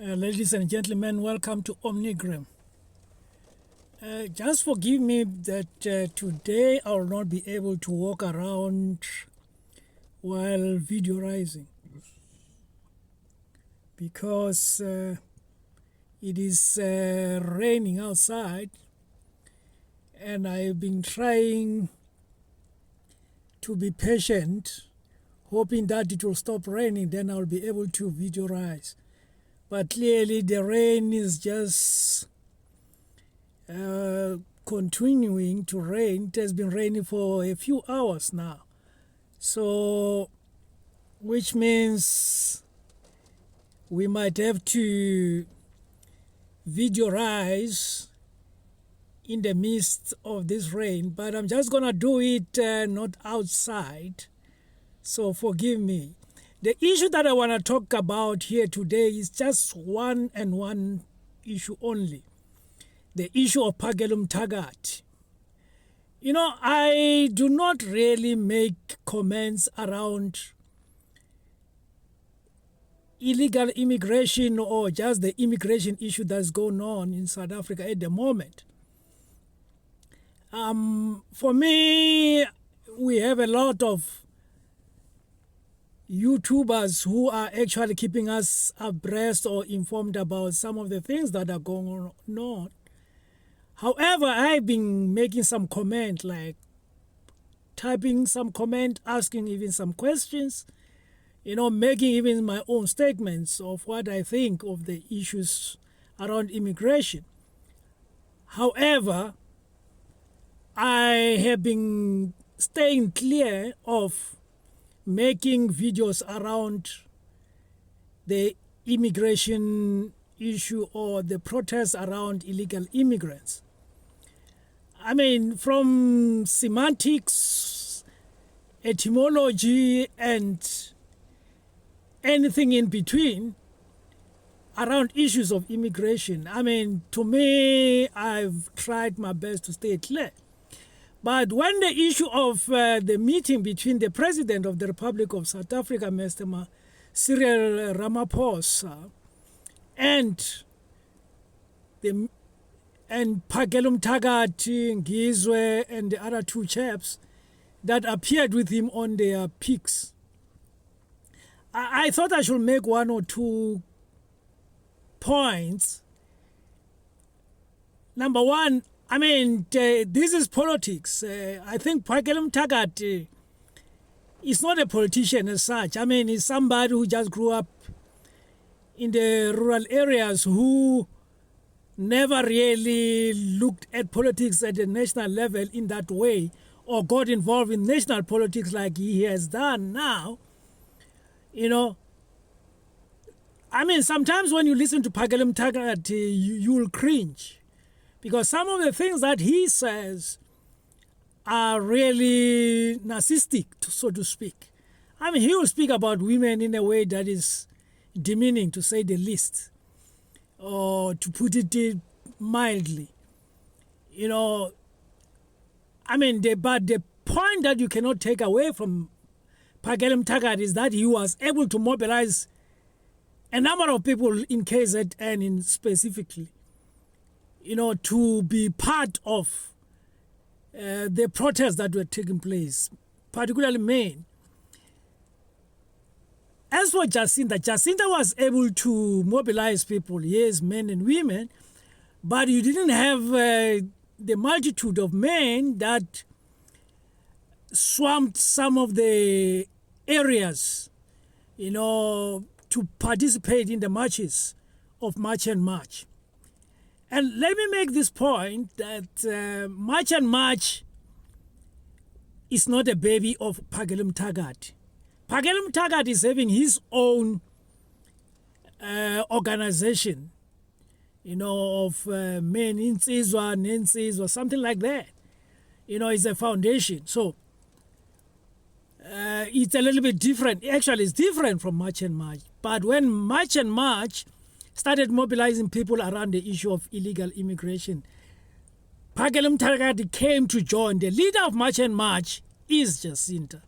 Ladies and gentlemen, welcome to Omnigram. Just forgive me that today I will not be able to walk around while videoizing because it is raining outside, and I've been trying to be patient, hoping that it will stop raining, then I'll be able to videoize. But clearly the rain is just continuing to rain. It has been raining for a few hours now. So, which means we might have to videoize in the midst of this rain. But I'm just going to do it not outside. So forgive me. The issue that I want to talk about here today is just one issue only. The issue of Phakel'umthakathi. You know, I do not really make comments around illegal immigration or just the immigration issue that's going on in South Africa at the moment. For me, we have a lot of YouTubers who are actually keeping us abreast or informed about some of the things that are going on. However, I've been making some comment, like typing some comment, asking even some questions, making even my own statements of what I think of the issues around immigration. However, I have been staying clear of making videos around the immigration issue or the protests around illegal immigrants. I mean, from semantics, etymology, and anything in between around issues of immigration. I mean, to me, I've tried my best to stay clear. But when the issue of the meeting between the President of the Republic of South Africa, Mr. Cyril Ramaphosa, and Phakel'umthakathi, Ngizwe, and the other two chaps that appeared with him on their pics, I thought I should make one or two points. Number one, I mean, this is politics. I think Phakel'umthakathi is not a politician as such. I mean, he's somebody who just grew up in the rural areas who never really looked at politics at the national level in that way or got involved in national politics like he has done now. I mean, sometimes when you listen to Phakel'umthakathi, you'll cringe, because some of the things that he says are really narcissistic, so to speak. I mean, he will speak about women in a way that is demeaning, to say the least, or to put it mildly. I mean, but the point that you cannot take away from Phakel'umthakathi is that he was able to mobilize a number of people in KZN specifically, to be part of the protests that were taking place, particularly men. As for Jacinta was able to mobilize people, yes, men and women, but you didn't have the multitude of men that swamped some of the areas, to participate in the marches of March and March. And let me make this point that March and March is not a baby of Phakel'umthakathi. Phakel'umthakathi is having his own organization, of men insizwa, nensizwa, something like that. It's a foundation. So it's a little bit different. Actually, it's different from March and March. But when March and March started mobilizing people around the issue of illegal immigration, Phakel'umthakathi came to join. The leader of March and March is Jacinta,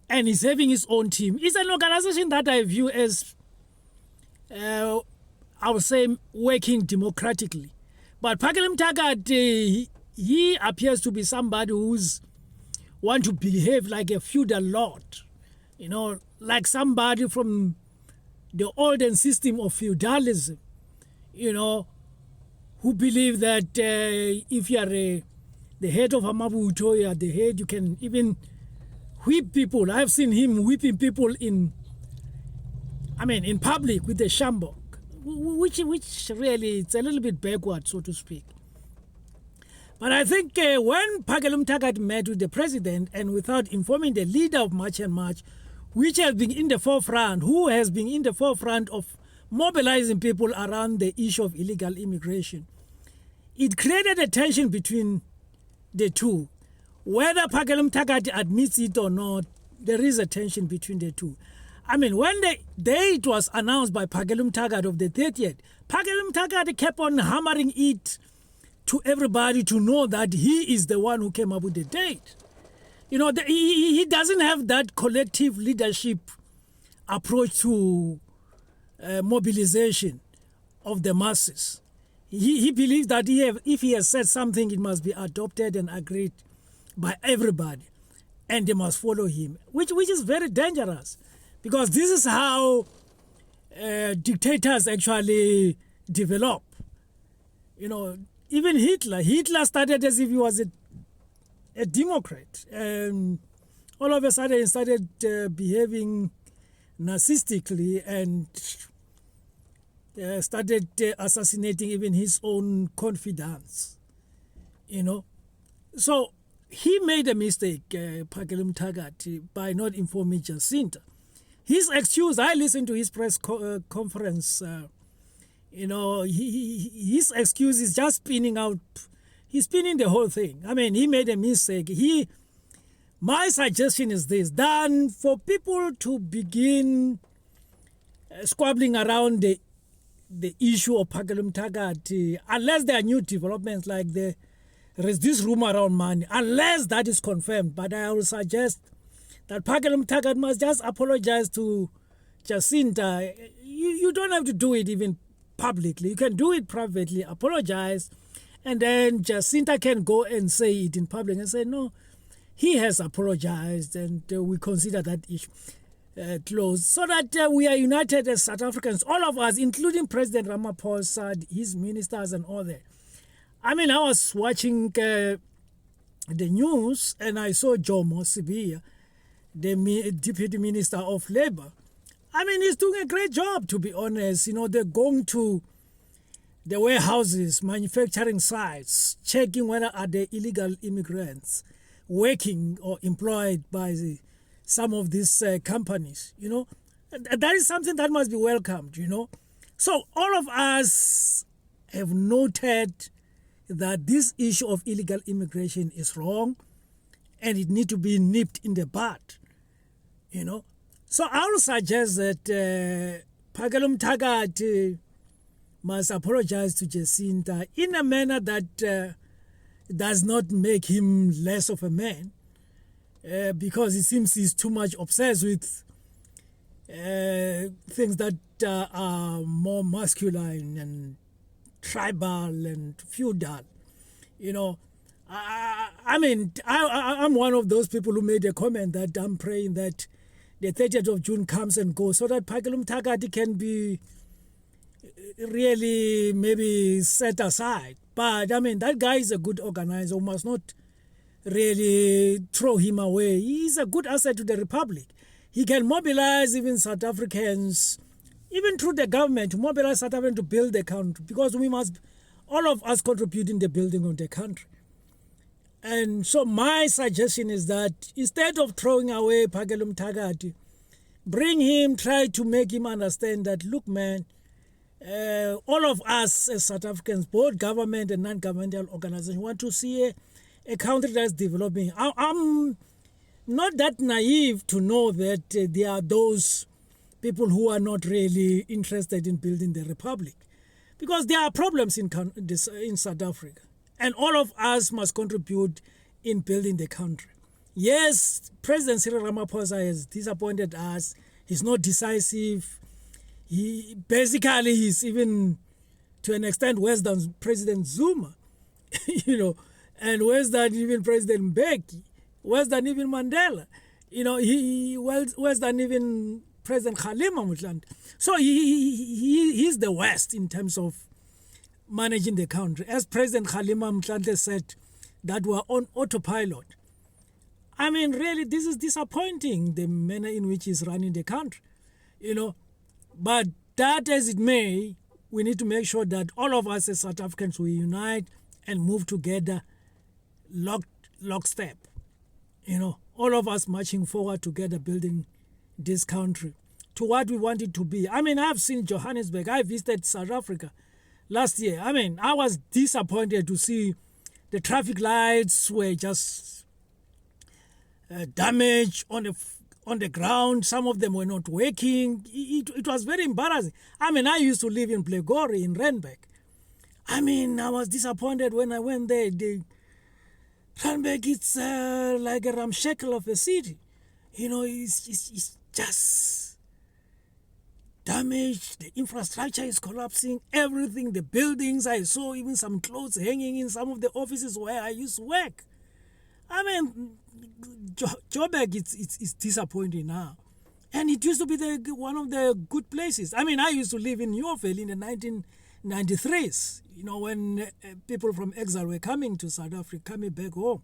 and he's having his own team. It's an organization that I view as I would say, working democratically. But Phakel'umthakathi, he appears to be somebody who's want to behave like a feudal lord, like somebody from the olden system of feudalism, who believe that if you are the head of a mabutho, you are the head, you can even whip people. I've seen him whipping people in public with a shambok, which really, it's a little bit backward, so to speak. But I think when Phakel'umthakathi met with the president and without informing the leader of March and March, which has been in the forefront, who has been in the forefront of mobilizing people around the issue of illegal immigration, it created a tension between the two. Whether Phakel'umthakathi admits it or not, there is a tension between the two. When the date was announced by Phakel'umthakathi of the 30th, Phakel'umthakathi kept on hammering it to everybody to know that he is the one who came up with the date. He doesn't have that collective leadership approach to mobilization of the masses. He believes that if he has said something, it must be adopted and agreed by everybody, and they must follow him, which is very dangerous, because this is how dictators actually develop. Even Hitler started as if he was a Democrat, and all of a sudden he started behaving narcissistically and started assassinating even his own confidants. So he made a mistake, Phakel'umthakathi, by not informing Jacinta. His excuse, I listened to his press conference. His excuse is just spinning out. He's spinning the whole thing. He made a mistake. My suggestion is this: than for people to begin squabbling around the issue of Phakel'umthakathi, unless there are new developments, like there is this rumor around money, unless that is confirmed. But I will suggest that Phakel'umthakathi must just apologize to Jacinta. You don't have to do it even publicly. You can do it privately, apologize, and then Jacinta can go and say it in public and say, no, he has apologized, and we consider that issue closed, so that we are united as South Africans, all of us, including President Ramaphosa, his ministers and all that. I was watching the news, and I saw Jomo Sibiya, the Deputy Minister of Labour. He's doing a great job, to be honest. They're going to the warehouses, manufacturing sites, checking whether are there illegal immigrants working or employed by some of these companies. That is something that must be welcomed. So all of us have noted that this issue of illegal immigration is wrong, and it needs to be nipped in the bud. So I would suggest that Phakel'umthakathi must apologize to Jacinta in a manner that does not make him less of a man, because it seems he's too much obsessed with things that are more masculine and tribal and feudal. I'm one of those people who made a comment that I'm praying that the 30th of June comes and goes, so that Phakel'umthakathi can be really maybe set aside. But that guy is a good organizer. We must not really throw him away. He's a good asset to the Republic. He can mobilize even South Africans, even through the government, to mobilize South Africans to build the country, because we must, all of us, contribute in the building of the country. And so my suggestion is that instead of throwing away Phakel'umthakathi, bring him, try to make him understand that, look, man, all of us as South Africans, both government and non-governmental organizations, want to see a country that's developing. I'm not that naive to know that there are those people who are not really interested in building the Republic, because there are problems in South Africa. And all of us must contribute in building the country. Yes, President Cyril Ramaphosa has disappointed us. He's not decisive. he basically he's even to an extent worse than President Zuma, and worse than even President Mbeki, worse than even Mandela, worse than even President Kgalema Motlanthe. So he's the worst in terms of managing the country. As President Kgalema Motlanthe said, that we're on autopilot. I mean, really, this is disappointing, the manner in which he's running the country, But that as it may, we need to make sure that all of us as South Africans will unite and move together, lockstep. All of us marching forward together, building this country to what we want it to be. I mean, I've seen Johannesburg. I visited South Africa last year. I mean, I was disappointed to see the traffic lights were just damaged on the ground. Some of them were not working. It was very embarrassing. I mean, I used to live in Plegori in Randburg. I mean, I was disappointed when I went there. Randburg, it's like a ramshackle of a city. It's just damaged. The infrastructure is collapsing. Everything, the buildings. I saw even some clothes hanging in some of the offices where I used to work. I mean, Joburg, it's disappointing now. And it used to be one of the good places. I mean, I used to live in Newville in the 1993s, when people from exile were coming to South Africa, coming back home.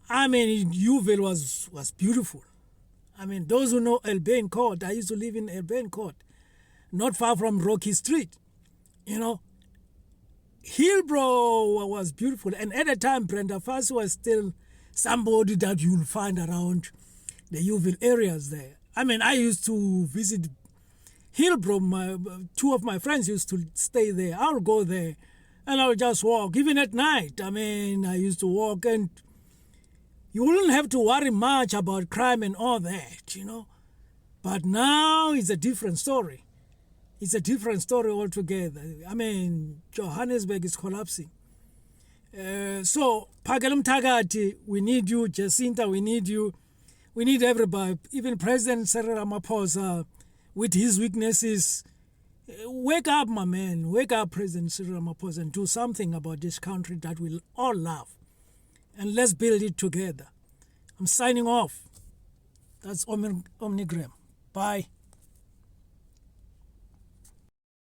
I mean, Newville was beautiful. I mean, those who know Albane Court, I used to live in Albane Court, not far from Rocky Street, Hillbrow was beautiful. And at the time, Brenda Fassie was still somebody that you'll find around the Newville areas there. I mean, I used to visit Hillbrow. Two of my friends used to stay there. I'll go there and I'll just walk, even at night. I mean, I used to walk and you wouldn't have to worry much about crime and all that, But now it's a different story. It's a different story altogether. I mean, Johannesburg is collapsing. So, Phakel'umthakathi, we need you. Jacinta, we need you. We need everybody. Even President Cyril Ramaphosa, with his weaknesses. Wake up, my man. Wake up, President Cyril Ramaphosa, and do something about this country that we'll all love. And let's build it together. I'm signing off. That's Omnigram. Bye.